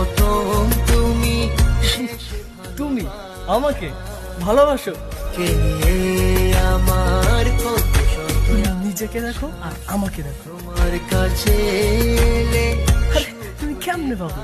প্রথম তুমি তুমি আমাকে ভালোবাসো? কে নিয়ে আমার কত শত নিজেকে দেখো আর আমাকে দেখো। তোমার কাছে এলে আরে, তুমি কেমনে পাবো?